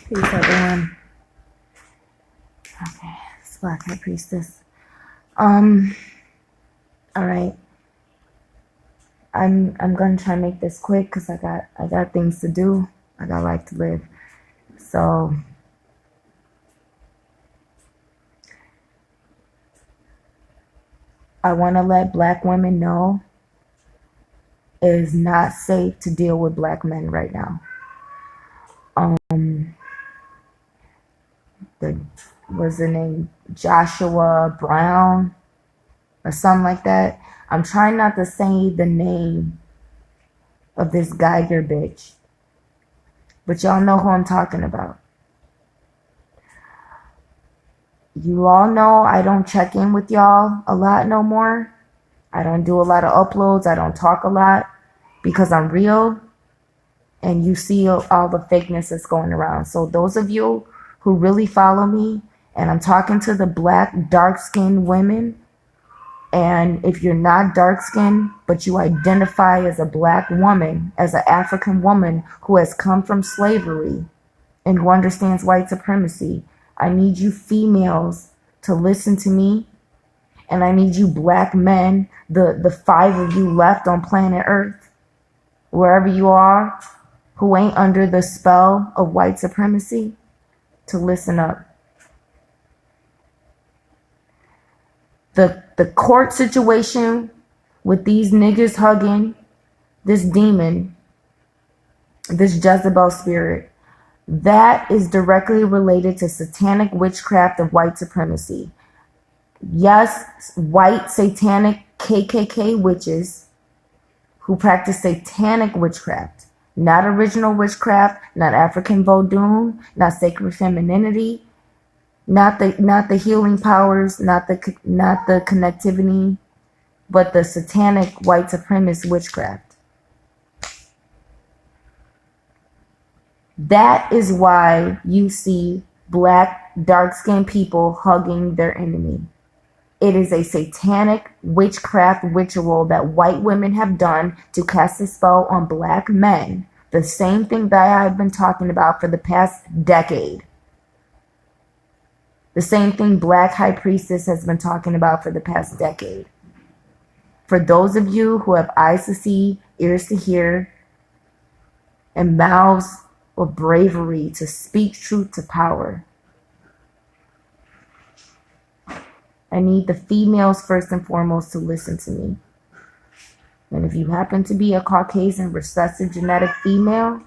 Peace, everyone. Okay, it's Black Hat Priestess. All right. I'm gonna try and make this quick because I got things to do. I got life to live. So I want to let Black women know it is not safe to deal with Black men right now. Was the name Joshua Brown or something like that? I'm trying not to say the name of this Geiger bitch, but y'all know who I'm talking about. You all know I don't check in with y'all a lot no more. I don't do a lot of uploads. I don't talk a lot because I'm real, and you see all the fakeness that's going around. So those of you who really follow me, and I'm talking to the Black dark-skinned women, and if you're not dark-skinned but you identify as a Black woman, as an African woman who has come from slavery and who understands white supremacy, I need you females to listen to me, and I need you Black men, the 5 of you left on planet Earth, wherever you are, who ain't under the spell of white supremacy, to listen up. The court situation with these niggas hugging this demon, this Jezebel spirit, that is directly related to satanic witchcraft and white supremacy. Yes, white satanic KKK witches who practice satanic witchcraft, not original witchcraft, not African voodoo, not sacred femininity, not the healing powers, not the connectivity, but the satanic white supremacist witchcraft. That is why you see Black dark-skinned people hugging their enemy. It is a satanic witchcraft ritual that white women have done to cast a spell on Black men. The same thing that I've been talking about for the past decade. The same thing Black High Priestess has been talking about for the past decade. For those of you who have eyes to see, ears to hear, and mouths of bravery to speak truth to power, I need the females first and foremost to listen to me. And if you happen to be a Caucasian recessive genetic female,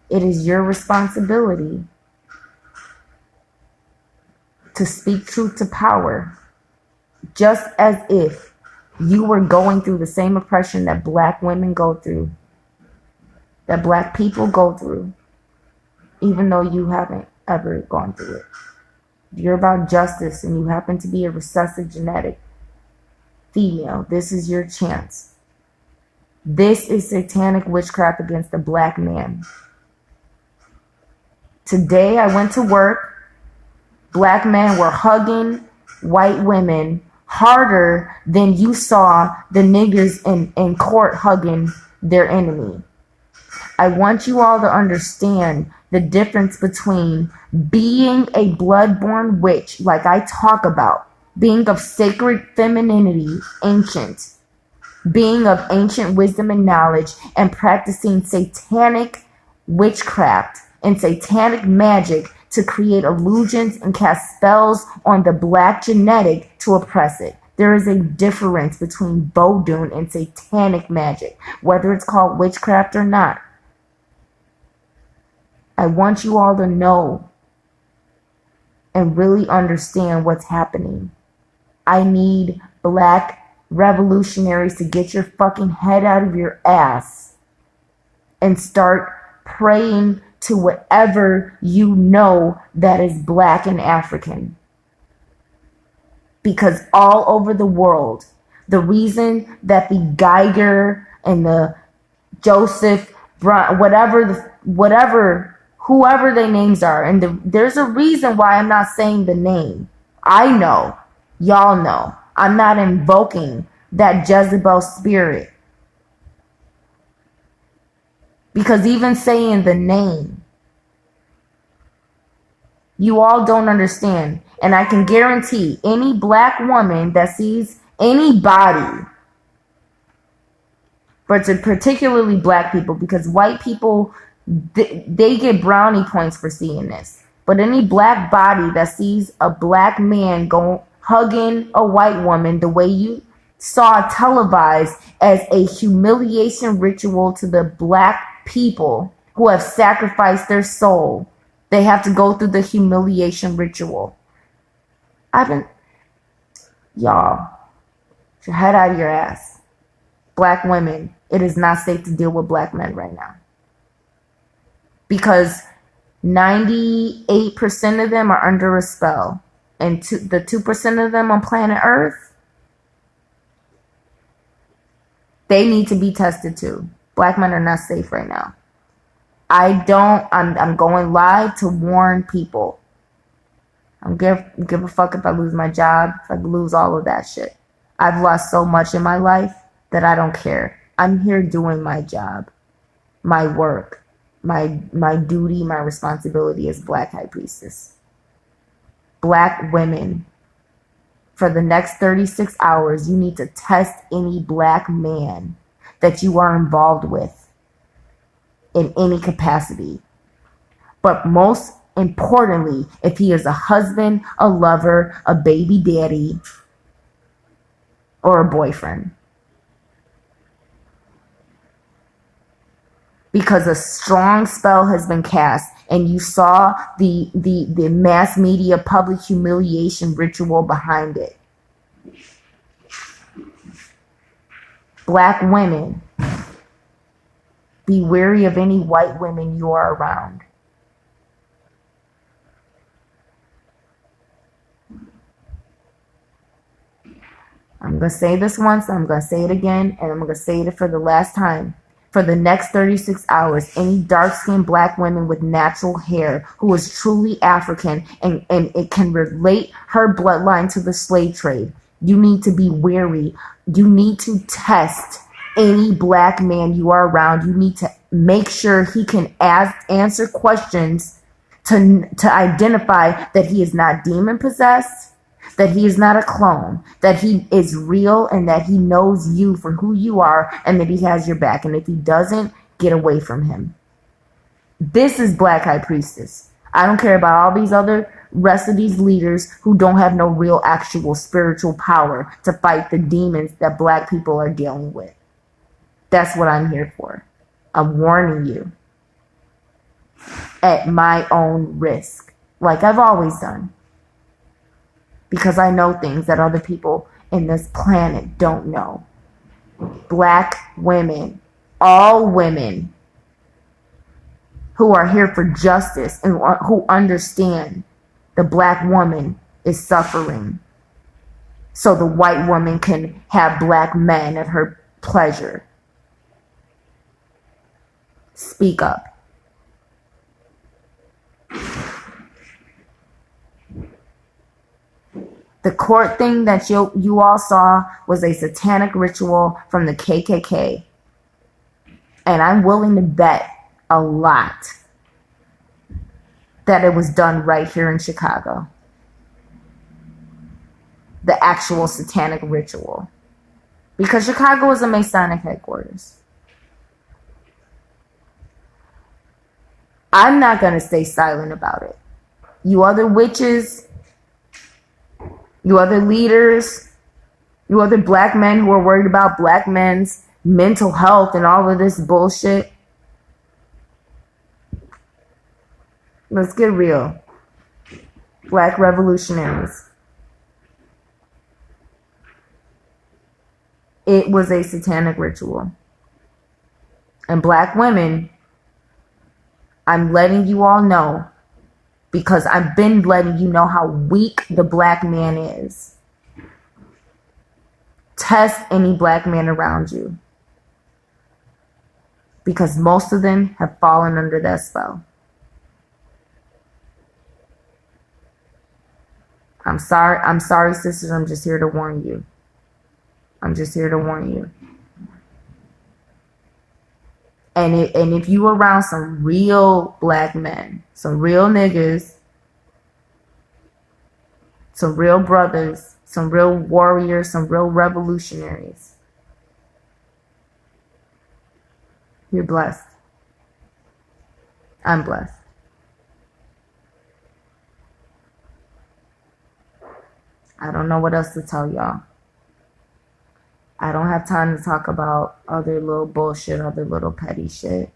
it is your responsibility to speak truth to power, just as if you were going through the same oppression that Black women go through, that Black people go through, even though you haven't ever gone through it. If you're about justice and you happen to be a recessive genetic female, this is your chance. This is satanic witchcraft against the Black man. Today I went to work. Black men were hugging white women harder than you saw the niggers in court hugging their enemy. I want you all to understand the difference between being a blood-born witch, like I talk about, being of sacred femininity, ancient, being of ancient wisdom and knowledge, and practicing satanic witchcraft and satanic magic to create illusions and cast spells on the Black genetic to oppress it. There is a difference between voodoo and satanic magic, whether it's called witchcraft or not. I want you all to know and really understand what's happening. I need Black revolutionaries to get your fucking head out of your ass and start praying to whatever you know that is Black and African. Because all over the world, the reason that the Geiger and the Joseph Brown, whoever their names are, and there's a reason why I'm not saying the name. I know, y'all know, I'm not invoking that Jezebel spirit. Because even saying the name You all don't understand. And I can guarantee any black woman that sees anybody, but particularly black people, because white people, they get brownie points for seeing this. But any black body that sees a black man go hugging a white woman the way you saw televised as a humiliation ritual to the black people who have sacrificed their soul, they have to go through the humiliation ritual. Y'all, get your head out of your ass. Black women, it is not safe to deal with black men right now. Because 98% of them are under a spell. And the 2% of them on planet Earth, they need to be tested too. Black men are not safe right now. I'm going live to warn people. I don't give a fuck if I lose my job, if I lose all of that shit. I've lost so much in my life that I don't care. I'm here doing my job, my work, my duty, my responsibility as Black High Priestess. Black women, for the next 36 hours, you need to test any black man that you are involved with in any capacity. But most importantly, if he is a husband, a lover, a baby daddy, or a boyfriend. Because a strong spell has been cast and you saw the mass media public humiliation ritual behind it. Black women, be wary of any white women you are around. I'm going to say this once, I'm going to say it again, and I'm going to say it for the last time. For the next 36 hours, any dark-skinned black women with natural hair who is truly African and it can relate her bloodline to the slave trade, you need to be wary. You need to test any black man you are around. You need to make sure he can answer questions to identify that he is not demon-possessed, that he is not a clone, that he is real, and that he knows you for who you are, and that he has your back. And if he doesn't, get away from him. This is Black High Priestess. I don't care about all these other rest of these leaders who don't have no real actual spiritual power to fight the demons that black people are dealing with. That's what I'm here for. I'm warning you at my own risk, like I've always done. Because I know things that other people in this planet don't know. Black women, all women who are here for justice and who understand the black woman is suffering, so the white woman can have black men at her pleasure. Speak up. The court thing that you all saw was a satanic ritual from the KKK. And I'm willing to bet a lot that it was done right here in Chicago. The actual satanic ritual. Because Chicago is a Masonic headquarters. I'm not going to stay silent about it. You other witches, you other leaders, you other black men who are worried about black men's mental health and all of this bullshit. Let's get real. Black revolutionaries. It was a satanic ritual. And black women, I'm letting you all know, because I've been letting you know how weak the black man is. Test any black man around you. Because most of them have fallen under that spell. I'm sorry, sisters. I'm just here to warn you. I'm just here to warn you. And if you around some real black men, some real niggas Some real brothers, some real warriors, some real revolutionaries. You're blessed. I'm blessed. I don't know what else to tell y'all. I don't have time to talk about other little bullshit, other little petty shit.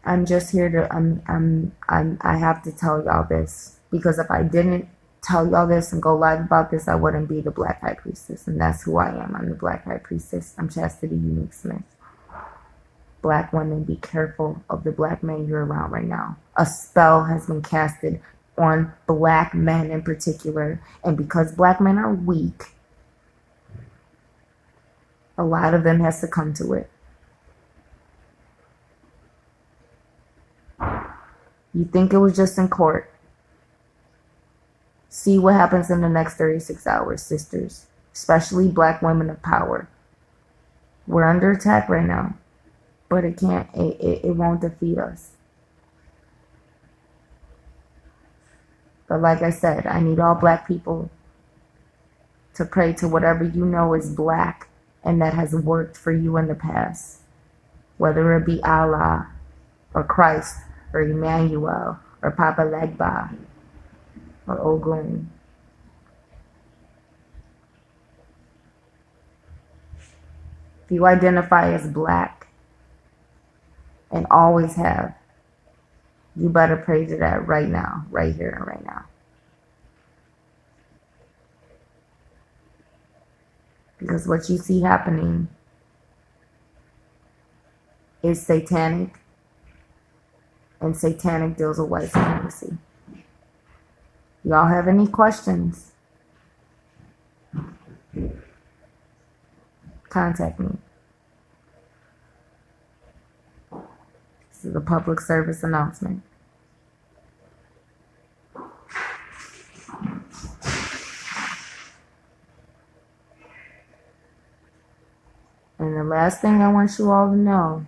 I'm just here to I have to tell y'all this, because if I didn't tell y'all this and go live about this, I wouldn't be the Black High Priestess, and that's who I am. I'm the Black High Priestess. I'm Chastityunique Smith. Black women, be careful of the black men you're around right now. A spell has been casted on black men in particular, and because black men are weak, a lot of them has succumbed to it. You think it was just in court. See what happens in the next 36 hours, sisters. Especially black women of power. We're under attack right now. But it won't defeat us. But like I said, I need all black people to pray to whatever you know is black and that has worked for you in the past. Whether it be Allah or Christ or Emmanuel or Papa Legba or Ogun. If you identify as black and always have, you better pray to that right now, right here and right now. Because what you see happening is satanic, and satanic deals with white supremacy. Y'all have any questions? Contact me. This is a public service announcement. And the last thing I want you all to know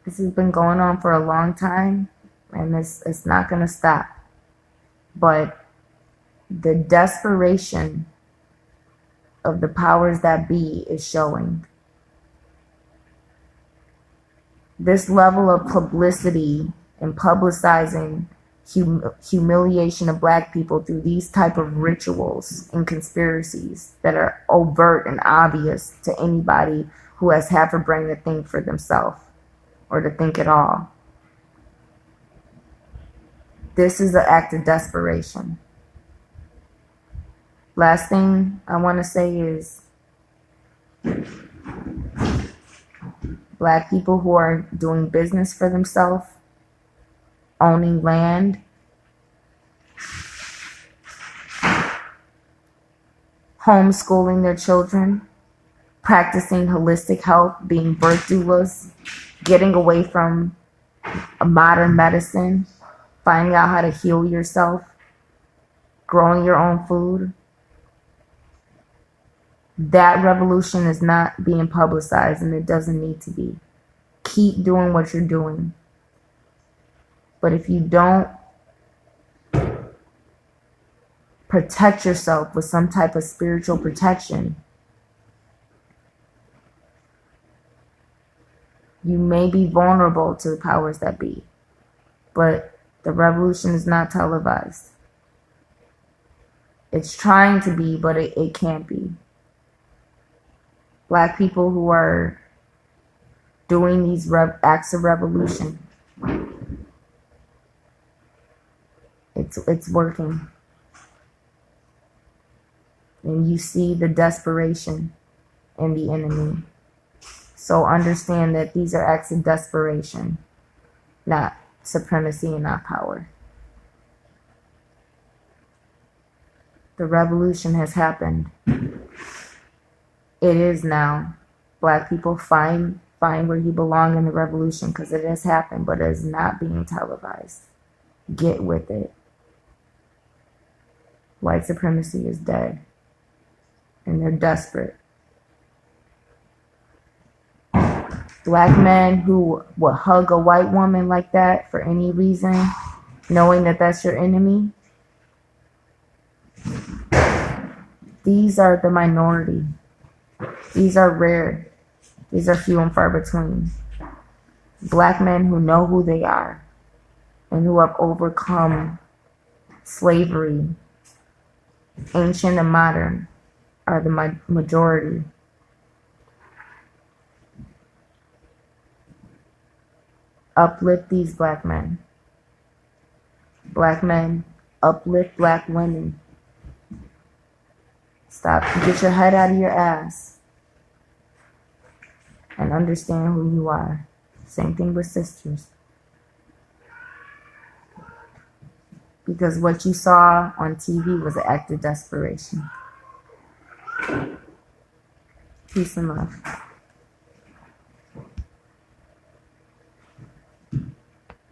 this has been going on for a long time, and it's not going to stop. But the desperation of the powers that be is showing. This level of publicity and publicizing humiliation of black people through these type of rituals and conspiracies that are overt and obvious to anybody who has half a brain to think for themselves or to think at all. This is an act of desperation. Last thing I want to say is black people who are doing business for themselves, owning land, homeschooling their children, practicing holistic health, being birth doulas, getting away from a modern medicine, finding out how to heal yourself, growing your own food. That revolution is not being publicized, and it doesn't need to be. Keep doing what you're doing. But if you don't protect yourself with some type of spiritual protection, you may be vulnerable to the powers that be. But the revolution is not televised. It's trying to be, but it can't be. Black people who are doing these acts of revolution, it's working. And you see the desperation in the enemy. So understand that these are acts of desperation, not supremacy and not power. The revolution has happened. It is now. Black people, find where you belong in the revolution, because it has happened, but it is not being televised. Get with it. White supremacy is dead. and they're desperate. Black men who would hug a white woman like that for any reason, knowing that that's your enemy. These are the minority. These are rare. These are few and far between. Black men who know who they are and who have overcome slavery, ancient and modern, are the majority. Uplift these black men. Black men, uplift black women. Stop, get your head out of your ass and understand who you are. Same thing with sisters. Because what you saw on TV was an act of desperation. Peace and love.